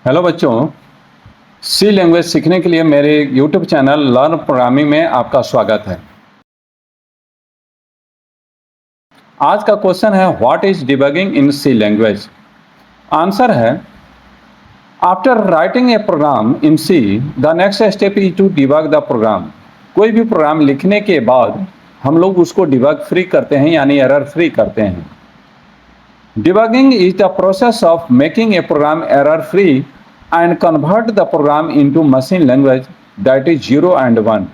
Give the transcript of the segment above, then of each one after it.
Hello बच्चों, सी language सीखने के लिए मेरे यूट्यूब चैनल लर्न प्रोग्रामिंग में आपका स्वागत है। आज का क्वेश्चन है what is debugging in C language. Answer है after writing a program in C the next step is to debug the program. कोई भी प्रोग्राम लिखने के बाद हम लोग उसको डिबग फ्री करते हैं, यानी एरर फ्री करते हैं। Debugging is the process of making a program error free and convert the program into machine language that is 0 and 1.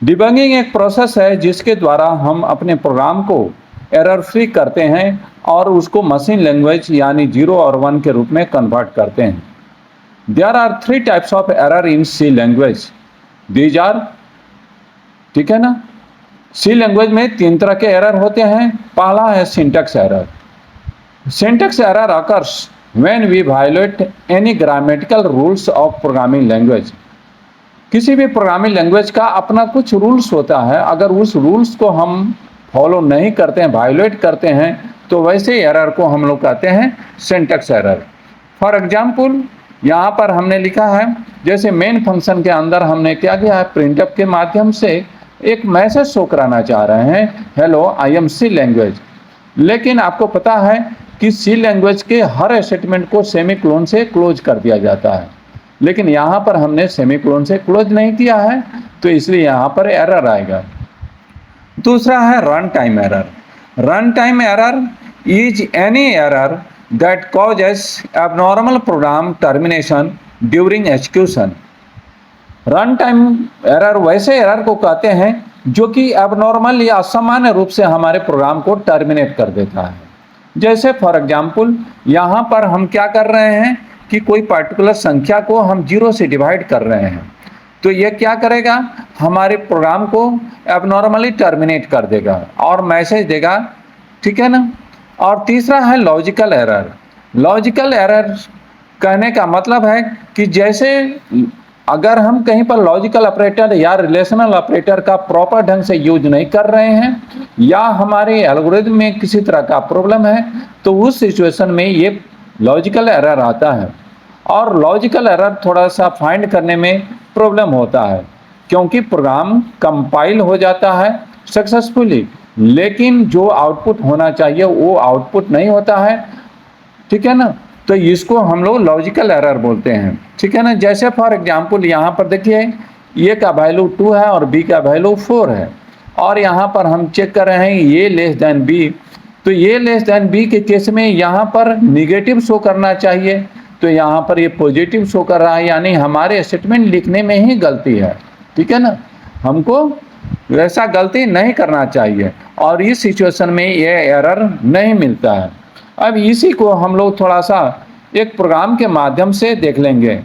Debugging एक प्रोसेस है जिसके द्वारा हम अपने प्रोग्राम को एरर फ्री करते हैं और उसको मशीन लैंग्वेज यानी 0 और 1 के रूप में कन्वर्ट करते हैं। There are 3 types of error in C language. These are, ठीक है ना, C लैंग्वेज में 3 तरह के एरर होते हैं। पहला है syntax error. Syntax error occurs when we violate any grammatical rules of programming language. किसी भी प्रोग्रामिंग लैंग्वेज का अपना कुछ रूल्स होता है, अगर उस रूल्स को हम फॉलो नहीं करते हैं, वायोलेट करते हैं, तो वैसे एरर को हम लोग कहते हैं सिंटैक्स एरर। फॉर एग्जाम्पल यहाँ पर हमने लिखा है, जैसे मेन फंक्शन के अंदर हमने क्या किया है, प्रिंटअप के माध्यम से एक मैसेज शो कराना चाह रहे हैं, hello I am C language. लेकिन आपको पता है कि सी लैंग्वेज के हर स्टेटमेंट को सेमीकोलन से क्लोज कर दिया जाता है, लेकिन यहाँ पर हमने सेमीकोलन से क्लोज नहीं किया है, तो इसलिए यहाँ पर एरर आएगा। दूसरा है run time error. Run time error is any error that causes abnormal program termination during execution. Run time error वैसे एरर को कहते हैं जो कि एबनॉर्मल या असामान्य रूप से हमारे प्रोग्राम को टर्मिनेट कर देता है। जैसे फॉर एग्जाम्पल यहाँ पर हम क्या कर रहे हैं कि कोई पर्टिकुलर संख्या को हम 0 से डिवाइड कर रहे हैं, तो ये क्या करेगा, हमारे प्रोग्राम को एबनॉर्मली टर्मिनेट कर देगा और मैसेज देगा, ठीक है ना। और तीसरा है लॉजिकल एरर। लॉजिकल एरर कहने का मतलब है कि जैसे अगर हम कहीं पर लॉजिकल ऑपरेटर या रिलेशनल ऑपरेटर का प्रॉपर ढंग से यूज नहीं कर रहे हैं या हमारे एल्गोरिथम में किसी तरह का प्रॉब्लम है, तो उस सिचुएशन में ये लॉजिकल एरर आता है। और लॉजिकल एरर थोड़ा सा फाइंड करने में प्रॉब्लम होता है, क्योंकि प्रोग्राम कंपाइल हो जाता है सक्सेसफुली, लेकिन जो आउटपुट होना चाहिए वो आउटपुट नहीं होता है, ठीक है ना। तो इसको हम लोग लॉजिकल एरर बोलते हैं, ठीक है ना। जैसे फॉर एग्जांपल यहाँ पर देखिए, ए का वैल्यू 2 है और बी का वैल्यू 4 है, और यहाँ पर हम चेक कर रहे हैं ए लेस देन बी, तो ए लेस देन बी के केस में यहाँ पर निगेटिव शो करना चाहिए, तो यहाँ पर ये पॉजिटिव शो कर रहा है, यानी हमारे स्टेटमेंट लिखने में ही गलती है, ठीक है ना। हमको वैसा गलती नहीं करना चाहिए और इस सिचुएशन में ये एरर नहीं मिलता है। अब इसी को हम लोग थोड़ा सा एक प्रोग्राम के माध्यम से देख लेंगे।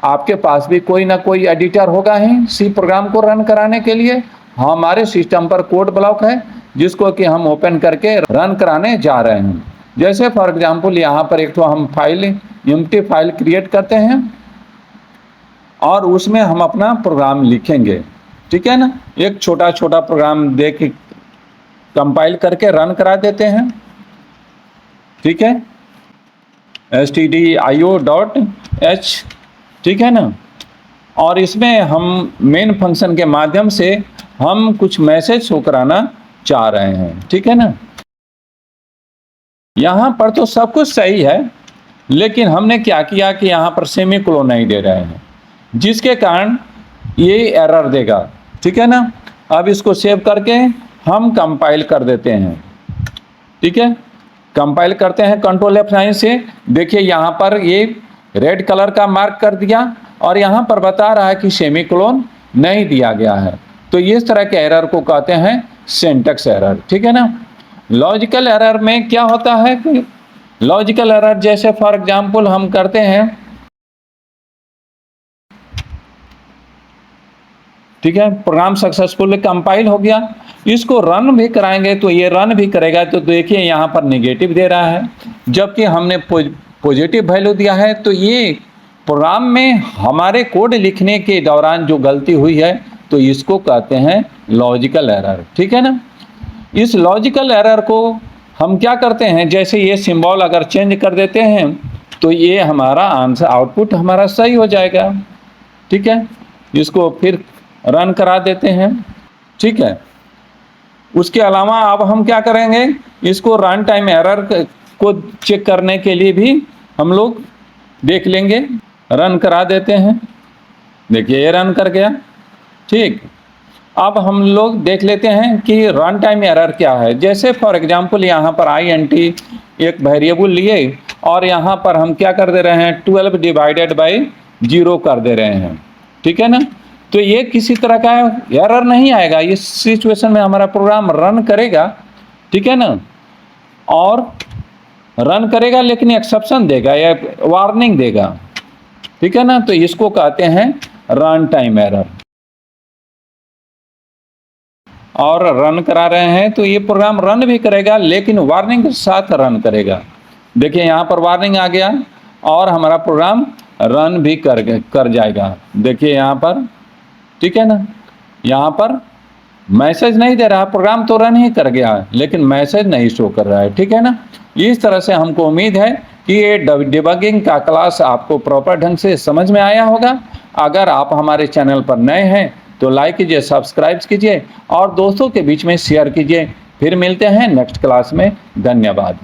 आपके पास भी कोई ना कोई एडिटर होगा ही सी प्रोग्राम को रन कराने के लिए। हमारे सिस्टम पर कोड ब्लॉक है जिसको कि हम ओपन करके रन कराने जा रहे हैं। जैसे फॉर एग्जांपल यहाँ पर एक तो हम फाइल एम्प्टी फाइल क्रिएट करते हैं और उसमें हम अपना प्रोग्राम लिखेंगे, ठीक है ना। एक छोटा छोटा प्रोग्राम दे के कंपाइल करके रन करा देते हैं, ठीक है, stdio.h, ठीक है ना। और इसमें हम मेन फंक्शन के माध्यम से हम कुछ मैसेज शो कराना चाह रहे हैं, ठीक है ना। यहाँ पर तो सब कुछ सही है, लेकिन हमने क्या किया कि यहाँ पर सेमीकोलन नहीं दे रहे हैं, जिसके कारण ये एरर देगा, ठीक है ना। अब इसको सेव करके हम कंपाइल कर देते हैं, ठीक है। कंपाइल करते हैं कंट्रोल F9 से। देखिए यहाँ पर ये रेड कलर का मार्क कर दिया और यहाँ पर बता रहा है कि सेमीकोलन नहीं दिया गया है, तो इस तरह के एरर को कहते हैं सिंटैक्स एरर, ठीक है ना। लॉजिकल एरर में क्या होता है कि लॉजिकल एरर जैसे फॉर एग्जांपल हम करते हैं, ठीक है, प्रोग्राम सक्सेसफुली कंपाइल हो गया, इसको रन भी कराएंगे तो ये रन भी करेगा, तो देखिए यहाँ पर नेगेटिव दे रहा है जबकि हमने पॉजिटिव वैल्यू दिया है। तो ये प्रोग्राम में हमारे कोड लिखने के दौरान जो गलती हुई है, तो इसको कहते हैं लॉजिकल एरर, ठीक है ना। इस लॉजिकल एरर को हम क्या करते हैं, जैसे ये सिंबल अगर चेंज कर देते हैं तो ये हमारा आंसर आउटपुट हमारा सही हो जाएगा। ठीक है, इसको फिर रन करा देते हैं। ठीक है, उसके अलावा अब हम क्या करेंगे, इसको रन टाइम एरर को चेक करने के लिए भी हम लोग देख लेंगे। रन करा देते हैं, देखिए ये रन कर गया। ठीक, अब हम लोग देख लेते हैं कि रन टाइम एरर क्या है। जैसे फॉर एग्जांपल यहाँ पर int एक वेरिएबल लिए और यहाँ पर हम क्या कर दे रहे हैं, 12 डिवाइडेड बाई 0 कर दे रहे हैं। ठीक है ना, तो ये किसी तरह का एरर नहीं आएगा। इस सिचुएशन में हमारा प्रोग्राम रन करेगा। ठीक है ना, और रन करेगा लेकिन एक्सेप्शन देगा या वार्निंग देगा। ठीक है ना, तो इसको कहते हैं रन टाइम एरर। और रन करा रहे हैं तो ये प्रोग्राम रन भी करेगा लेकिन वार्निंग के साथ रन करेगा। देखिए यहाँ पर वार्निंग आ गया और हमारा प्रोग्राम रन भी कर जाएगा। देखिए यहाँ पर, ठीक है ना, यहाँ पर मैसेज नहीं दे रहा, प्रोग्राम तो रन ही कर गया लेकिन मैसेज नहीं शो कर रहा है। ठीक है ना, इस तरह से हमको उम्मीद है कि ये डिबगिंग का क्लास आपको प्रॉपर ढंग से समझ में आया होगा। अगर आप हमारे चैनल पर नए हैं तो लाइक कीजिए, सब्सक्राइब कीजिए और दोस्तों के बीच में शेयर कीजिए। फिर मिलते हैं नेक्स्ट क्लास में। धन्यवाद।